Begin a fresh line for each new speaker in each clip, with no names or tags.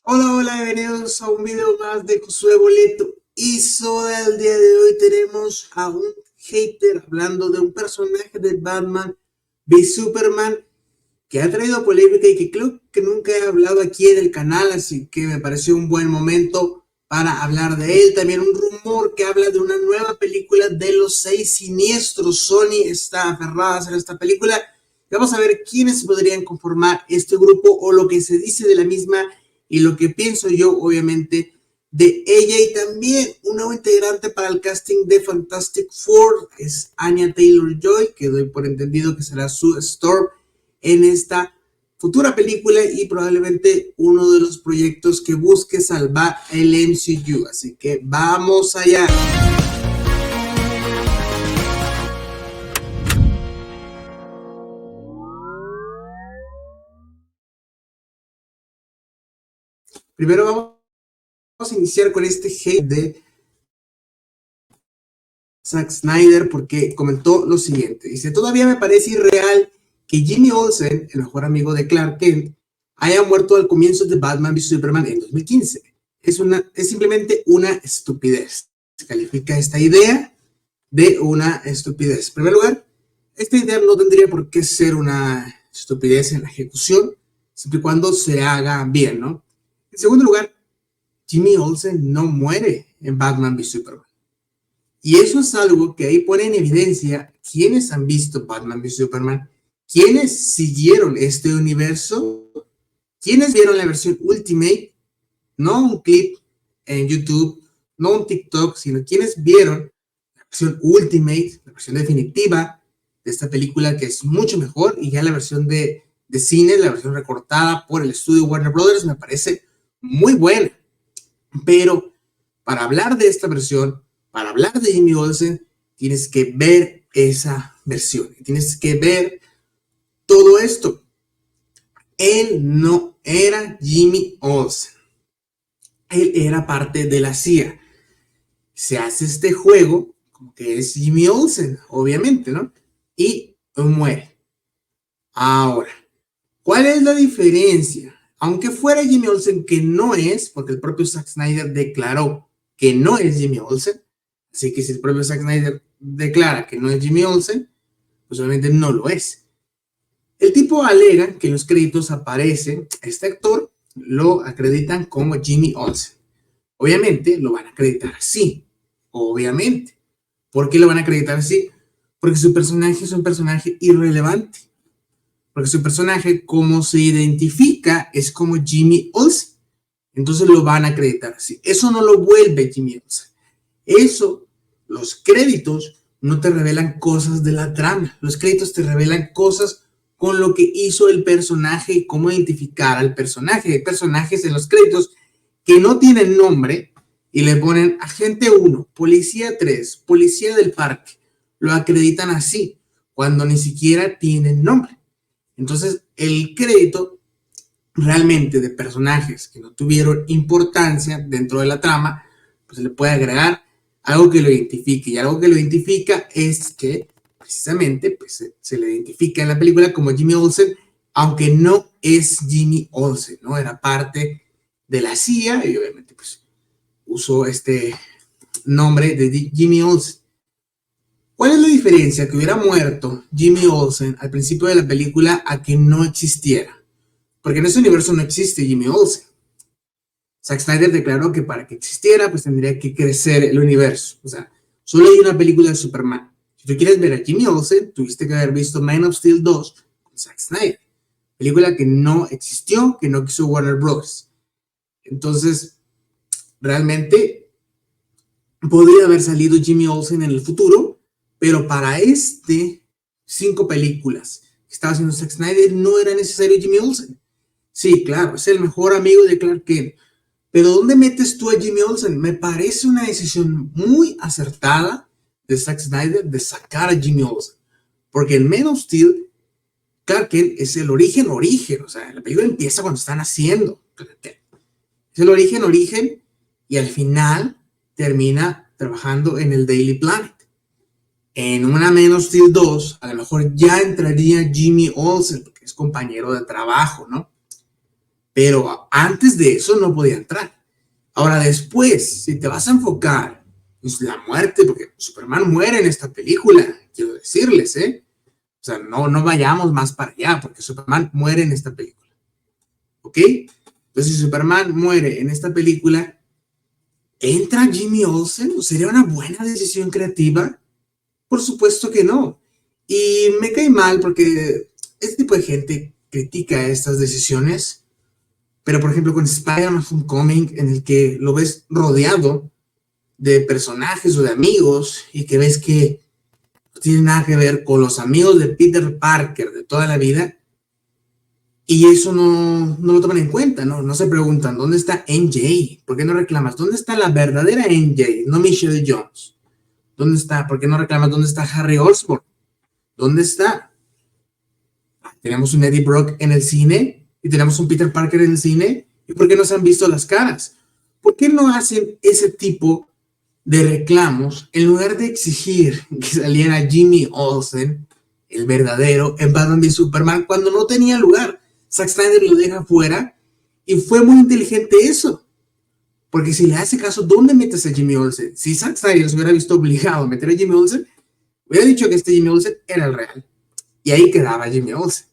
Hola, hola, bienvenidos a un video más de Josué Boleto. Y Soda, el día de hoy tenemos a un hater hablando de un personaje de Batman v Superman que ha traído polémica y que creo que nunca he hablado aquí en el canal, así que me pareció un buen momento para hablar de él. También un rumor que habla de una nueva película de los Seis Siniestros. Sony está aferrada a hacer esta película. Vamos a ver quiénes podrían conformar este grupo o lo que se dice de la misma y lo que pienso yo, obviamente, de ella. Y también un nuevo integrante para el casting de Fantastic Four es Anya Taylor-Joy, que doy por entendido que será Sue Storm en esta futura película y probablemente uno de los proyectos que busque salvar el MCU. Así que vamos allá. Primero vamos a iniciar con este hate de Zack Snyder porque comentó lo siguiente. Dice: todavía me parece irreal que Jimmy Olsen, el mejor amigo de Clark Kent, haya muerto al comienzo de Batman v Superman en 2015. Es simplemente una estupidez. Se califica esta idea de una estupidez. En primer lugar, esta idea no tendría por qué ser una estupidez en la ejecución, siempre y cuando se haga bien, ¿no? En segundo lugar, Jimmy Olsen no muere en Batman v Superman. Y eso es algo que ahí pone en evidencia quienes han visto Batman v Superman, quienes siguieron este universo, quienes vieron la versión Ultimate, no un clip en YouTube, no un TikTok, sino quienes vieron la versión Ultimate, la versión definitiva de esta película, que es mucho mejor, y ya la versión de cine, la versión recortada por el estudio Warner Brothers, me parece muy buena. Pero para hablar de esta versión, para hablar de Jimmy Olsen, tienes que ver esa versión, tienes que ver todo esto. Él no era Jimmy Olsen, él era parte de la CIA. Se hace este juego como que es Jimmy Olsen, obviamente, ¿no? Y muere. Ahora, ¿cuál es la diferencia? Aunque fuera Jimmy Olsen, que no es, porque el propio Zack Snyder declaró que no es Jimmy Olsen, así que si el propio Zack Snyder declara que no es Jimmy Olsen, pues obviamente no lo es. El tipo alega que en los créditos aparece este actor, lo acreditan como Jimmy Olsen. Obviamente lo van a acreditar así, obviamente. ¿Por qué lo van a acreditar así? Porque su personaje es un personaje irrelevante. Porque su personaje, como se identifica, es como Jimmy Olsen. Entonces lo van a acreditar así. Eso no lo vuelve Jimmy Olsen. Eso, los créditos no te revelan cosas de la trama. Los créditos te revelan cosas con lo que hizo el personaje y cómo identificar al personaje. Hay personajes en los créditos que no tienen nombre y le ponen agente 1, policía 3, policía del parque. Lo acreditan así, cuando ni siquiera tienen nombre. Entonces, el crédito realmente de personajes que no tuvieron importancia dentro de la trama, pues se le puede agregar algo que lo identifique. Y algo que lo identifica es que precisamente pues, se le identifica en la película como Jimmy Olsen, aunque no es Jimmy Olsen, ¿no? Era parte de la CIA y obviamente pues usó este nombre de Jimmy Olsen. ¿Cuál es la diferencia que hubiera muerto Jimmy Olsen al principio de la película a que no existiera? Porque en ese universo no existe Jimmy Olsen. Zack Snyder declaró que para que existiera, pues tendría que crecer el universo. O sea, solo hay una película de Superman. Si tú quieres ver a Jimmy Olsen, tuviste que haber visto Man of Steel 2 con Zack Snyder. Película que no existió, que no quiso Warner Bros. Entonces, realmente podría haber salido Jimmy Olsen en el futuro, pero para 5 películas que estaba haciendo Zack Snyder no era necesario Jimmy Olsen. Sí, claro, es el mejor amigo de Clark Kent. Pero ¿dónde metes tú a Jimmy Olsen? Me parece una decisión muy acertada de Zack Snyder de sacar a Jimmy Olsen. Porque en Man of Steel, Clark Kent es el origen. O sea, la película empieza cuando están haciendo Clark Kent. Es el origen y al final termina trabajando en el Daily Planet. En una Man of Steel 2, a lo mejor ya entraría Jimmy Olsen, porque es compañero de trabajo, ¿no? pero antes de eso no podía entrar. Ahora después, si te vas a enfocar en la muerte, porque Superman muere en esta película, quiero decirles, o sea, no vayamos más para allá, porque Superman muere en esta película, ¿ok? Entonces, si Superman muere en esta película, ¿entra Jimmy Olsen? ¿Sería una buena decisión creativa? Por supuesto que no. Y me cae mal porque este tipo de gente critica estas decisiones, pero por ejemplo con Spider-Man Homecoming, en el que lo ves rodeado de personajes o de amigos y que ves que no tiene nada que ver con los amigos de Peter Parker de toda la vida, y eso no lo toman en cuenta, no se preguntan, ¿dónde está MJ? ¿Por qué no reclamas? ¿Dónde está la verdadera MJ? No Michelle Jones. ¿Dónde está? ¿Por qué no reclamas? ¿Dónde está Harry Osborn? ¿Dónde está? Tenemos un Eddie Brock en el cine y tenemos un Peter Parker en el cine. ¿Y por qué no se han visto las caras? ¿Por qué no hacen ese tipo de reclamos en lugar de exigir que saliera Jimmy Olsen, el verdadero, en Batman v Superman, cuando no tenía lugar? Zack Snyder lo deja fuera y fue muy inteligente eso. Porque si le hace caso, ¿dónde metes a Jimmy Olsen? Si Zack Snyder se hubiera visto obligado a meter a Jimmy Olsen, hubiera dicho que este Jimmy Olsen era el real. Y ahí quedaba Jimmy Olsen.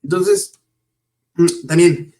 Entonces, también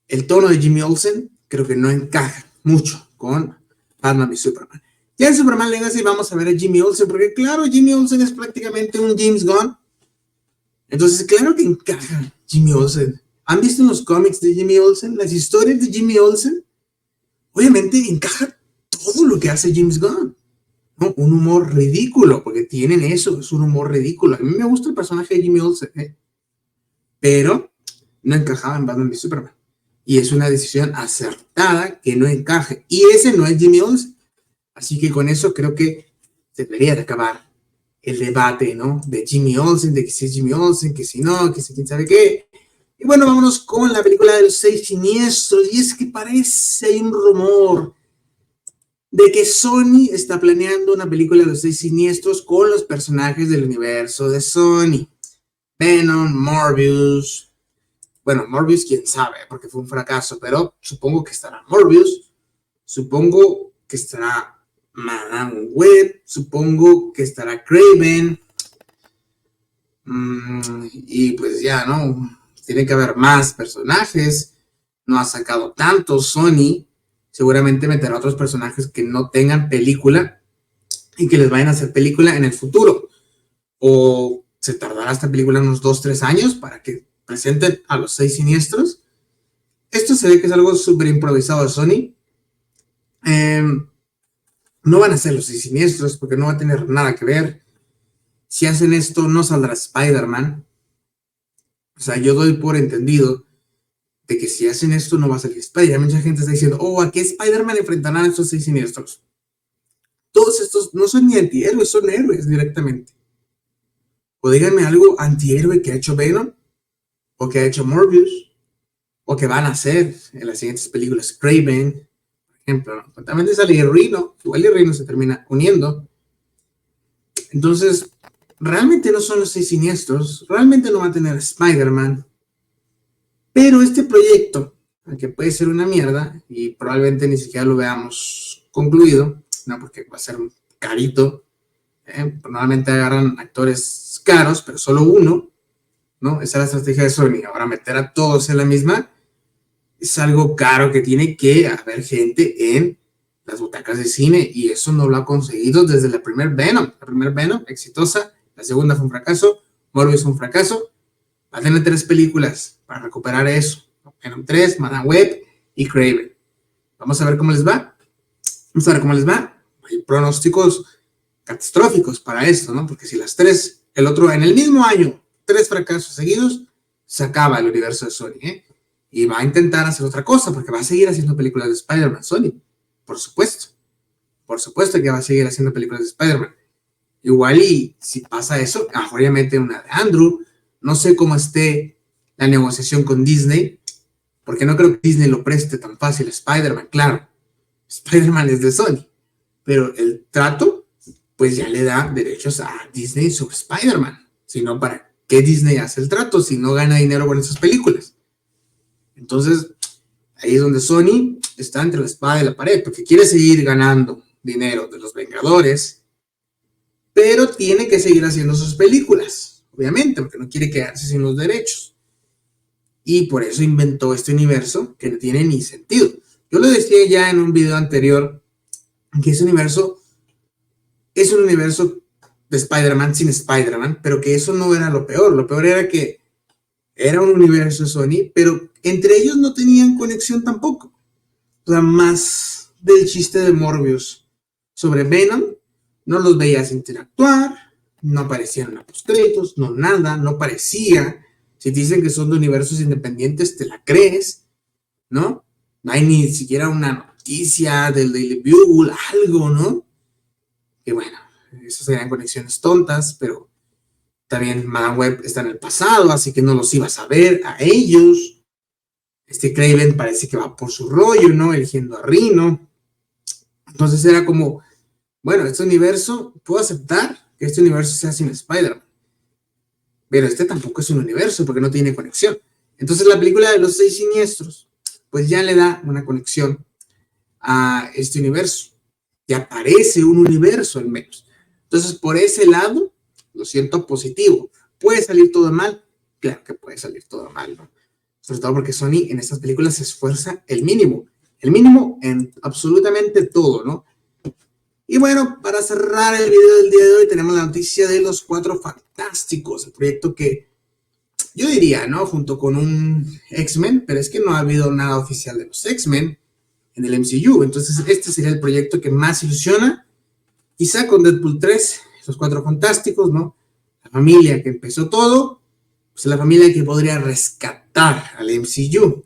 el tono de Jimmy Olsen creo que no encaja mucho con Batman y Superman. Ya en Superman Legacy vamos a ver a Jimmy Olsen, porque claro, Jimmy Olsen es prácticamente un James Gunn. Entonces, claro que encaja Jimmy Olsen. ¿Han visto en los cómics de Jimmy Olsen? Las historias de Jimmy Olsen. Obviamente encaja todo lo que hace James Gunn, ¿no? Un humor ridículo, porque tienen eso, es un humor ridículo. A mí me gusta el personaje de Jimmy Olsen, pero no encajaba en Batman v Superman. Y es una decisión acertada que no encaje. Y ese no es Jimmy Olsen. Así que con eso creo que se debería de acabar el debate, ¿no? De Jimmy Olsen, de que si es Jimmy Olsen, que si no, que si quién sabe qué. Y bueno, vámonos con la película de los 6 siniestros. Y es que parece, hay un rumor de que Sony está planeando una película de los 6 siniestros con los personajes del universo de Sony. Venom, Morbius. Bueno, Morbius quién sabe, porque fue un fracaso, pero supongo que estará Morbius. Supongo que estará Madame Web. Supongo que estará Kraven. Y pues ya, ¿no? Tiene que haber más personajes. No ha sacado tantos Sony. Seguramente meterá otros personajes que no tengan película y que les vayan a hacer película en el futuro. O se tardará esta película unos 2-3 años para que presenten a los 6 siniestros. Esto se ve que es algo súper improvisado de Sony. No van a ser los 6 siniestros porque no va a tener nada que ver. Si hacen esto, no saldrá Spider-Man. O sea, yo doy por entendido de que si hacen esto, no va a salir Spider-Man. Mucha gente está diciendo, ¿a qué Spider-Man enfrentarán a estos 6 siniestros? Todos estos no son ni antihéroes, son héroes directamente. O díganme algo antihéroe que ha hecho Venom, o que ha hecho Morbius, o que van a hacer en las siguientes películas. Kraven, por ejemplo, ¿no? También sale Rhino, igual Rhino se termina uniendo. Entonces, realmente no son los 6 siniestros, realmente no va a tener Spider-Man, pero este proyecto, que puede ser una mierda, y probablemente ni siquiera lo veamos concluido, ¿no? Porque va a ser carito, normalmente agarran actores caros, pero solo uno, ¿no? Esa es la estrategia de Sony. Ahora meter a todos en la misma es algo caro que tiene que haber gente en las butacas de cine, y eso no lo ha conseguido desde la primer Venom. La primer Venom, exitosa. La segunda fue un fracaso. Morbius fue un fracaso. Va a tener 3 películas para recuperar eso. Venom 3, Madame Web y Kraven. Vamos a ver cómo les va. Vamos a ver cómo les va. Hay pronósticos catastróficos para esto, ¿no? Porque si las 3, el otro, en el mismo año, 3 fracasos seguidos, se acaba el universo de Sony, Y va a intentar hacer otra cosa, porque va a seguir haciendo películas de Spider-Man, Sony. Por supuesto. Por supuesto que va a seguir haciendo películas de Spider-Man. Igual y si pasa eso, a lo mejor ya mete una de Andrew. No sé cómo esté la negociación con Disney, porque no creo que Disney lo preste tan fácil a Spider-Man. Claro, Spider-Man es de Sony, pero el trato, pues ya le da derechos a Disney sobre Spider-Man. Si no, ¿para qué Disney hace el trato si no gana dinero con esas películas? Entonces, Ahí es donde Sony está entre la espada y la pared, porque quiere seguir ganando dinero de los Vengadores, pero tiene que seguir haciendo sus películas, obviamente, porque no quiere quedarse sin los derechos. Y por eso inventó este universo que no tiene ni sentido. Yo lo decía ya en un video anterior, que ese universo es un universo de Spider-Man sin Spider-Man, pero que eso no era lo peor. Lo peor era que era un universo de Sony, pero entre ellos no tenían conexión tampoco. O sea, más del chiste de Morbius sobre Venom, no los veías interactuar, no aparecían en los postcréditos, no nada, no parecía. Si te dicen que son de universos independientes, te la crees, ¿no? No hay ni siquiera una noticia del Daily Bugle, algo, ¿no? Que bueno, esas serían conexiones tontas, pero también Madame Web está en el pasado, así que no los ibas a ver a ellos. Kraven parece que va por su rollo, ¿no? Eligiendo a Rhino. Entonces era como, bueno, este universo, puedo aceptar que este universo sea sin Spider-Man, pero este tampoco es un universo porque no tiene conexión. Entonces la película de los 6 siniestros, pues ya le da una conexión a este universo. Ya parece un universo al menos. Entonces por ese lado, lo siento positivo. ¿Puede salir todo mal? Claro que puede salir todo mal, ¿no? Sobre todo porque Sony en estas películas se esfuerza el mínimo en absolutamente todo, ¿no? Y bueno, para cerrar el video del día de hoy tenemos la noticia de los Cuatro Fantásticos, el proyecto que yo diría, ¿no? Junto con un X-Men, pero es que no ha habido nada oficial de los X-Men en el MCU, entonces este sería el proyecto que más ilusiona, quizá con Deadpool 3, los Cuatro Fantásticos, ¿no? La familia que empezó todo, pues la familia que podría rescatar al MCU.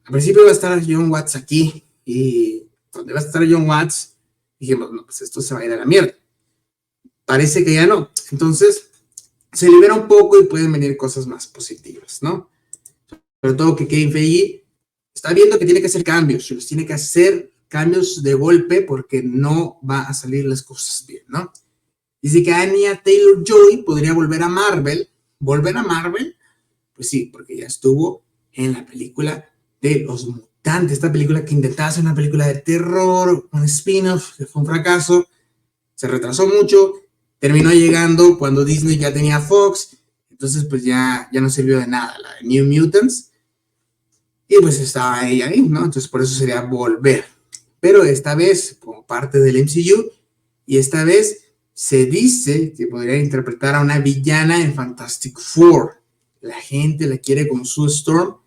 Al principio iba a estar John Watts aquí, y donde va a estar John Watts, dijimos, no, pues esto se va a ir a la mierda. Parece que ya no. Entonces, se libera un poco y pueden venir cosas más positivas, ¿no? Sobre todo que Kevin Feige está viendo que tiene que hacer cambios, y los tiene que hacer cambios de golpe porque no va a salir las cosas bien, ¿no? Dice que Anya Taylor-Joy podría volver a Marvel. ¿Volver a Marvel? Pues sí, porque ya estuvo en la película de Los Mutantes, esta película que intentaba hacer una película de terror, un spin-off, que fue un fracaso, se retrasó mucho, terminó llegando cuando Disney ya tenía Fox, entonces pues ya no sirvió de nada, la de New Mutants, y pues estaba ella ahí, ¿no? Entonces por eso sería volver, pero esta vez como parte del MCU, y esta vez se dice que podría interpretar a una villana en Fantastic Four. La gente la quiere como Sue Storm,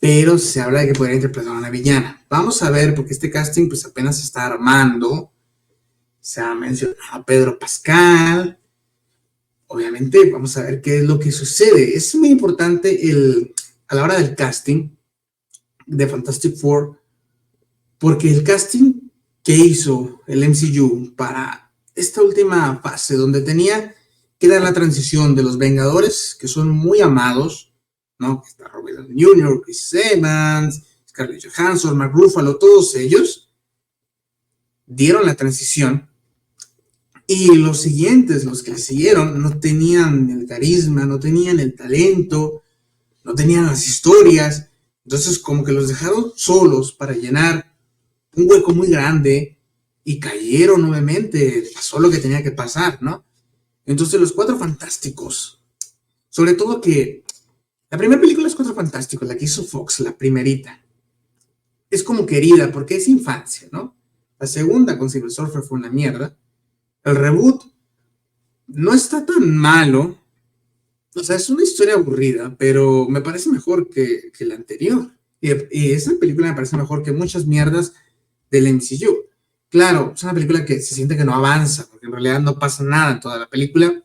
pero se habla de que podría interpretar a una villana. Vamos a ver, porque este casting pues apenas se está armando. Se ha mencionado a Pedro Pascal. Obviamente vamos a ver qué es lo que sucede. Es muy importante a la hora del casting de Fantastic Four, porque el casting que hizo el MCU para esta última fase, donde tenía que dar la transición de los Vengadores, que son muy amados, ¿no? Está Robert Downey Jr., Chris Evans, Scarlett Johansson, Mark Ruffalo, todos ellos dieron la transición, y los siguientes, los que le siguieron, no tenían el carisma, no tenían el talento, no tenían las historias. Entonces como que los dejaron solos para llenar un hueco muy grande, y cayeron nuevamente, pasó lo que tenía que pasar, ¿no? Entonces los Cuatro Fantásticos, sobre todo que la primera película de los Cuatro Fantásticos, la que hizo Fox, la primerita, es como querida porque es infancia, ¿no? La segunda con Silver Surfer fue una mierda. El reboot no está tan malo, o sea, es una historia aburrida, pero me parece mejor que la anterior. Y esa película me parece mejor que muchas mierdas del MCU. Claro, es una película que se siente que no avanza, porque en realidad no pasa nada en toda la película.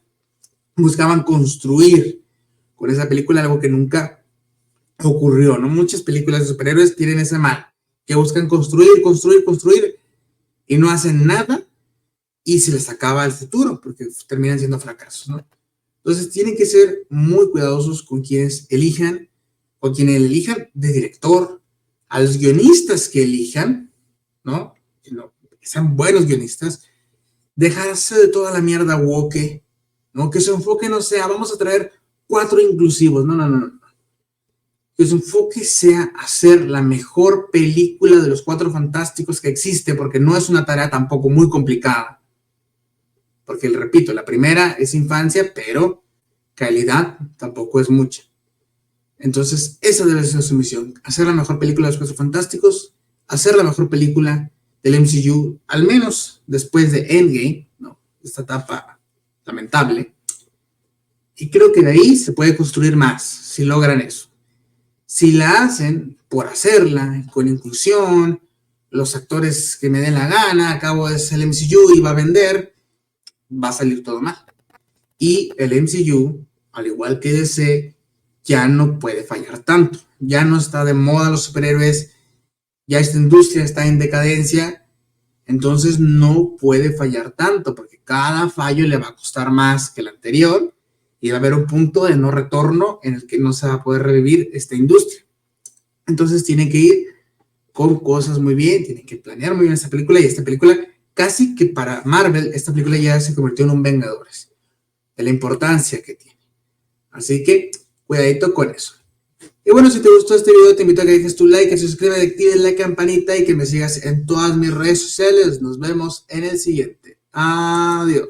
Buscaban construir con esa película algo que nunca ocurrió, ¿no? Muchas películas de superhéroes tienen ese mal, que buscan construir, y no hacen nada, y se les acaba el futuro, porque terminan siendo fracasos, ¿no? Entonces tienen que ser muy cuidadosos con quienes elijan, de director, a los guionistas que elijan, ¿no? Que sean buenos guionistas, dejarse de toda la mierda woke, ¿no? Que su enfoque no sea, vamos a traer 4 inclusivos, no. que su enfoque sea hacer la mejor película de los Cuatro Fantásticos que existe, porque no es una tarea tampoco muy complicada. Porque, repito, la primera es infancia, pero calidad tampoco es mucha. Entonces, esa debe ser su misión, hacer la mejor película de los Cuatro Fantásticos, hacer la mejor película del MCU, al menos después de Endgame, ¿no? Esta etapa lamentable. Y creo que de ahí se puede construir más, si logran eso. Si la hacen por hacerla, con inclusión, los actores que me den la gana, acabo de ser el MCU y va a vender, va a salir todo mal. Y el MCU, al igual que DC, ya no puede fallar tanto. Ya no está de moda los superhéroes, ya esta industria está en decadencia, entonces no puede fallar tanto, porque cada fallo le va a costar más que el anterior, y va a haber un punto de no retorno en el que no se va a poder revivir esta industria. Entonces tienen que ir con cosas muy bien, tienen que planear muy bien esta película, y esta película, casi que para Marvel, esta película ya se convirtió en un Vengadores, de la importancia que tiene. Así que, cuidadito con eso. Y bueno, si te gustó este video, te invito a que dejes tu like, que te suscribas, que actives la campanita y que me sigas en todas mis redes sociales. Nos vemos en el siguiente. Adiós.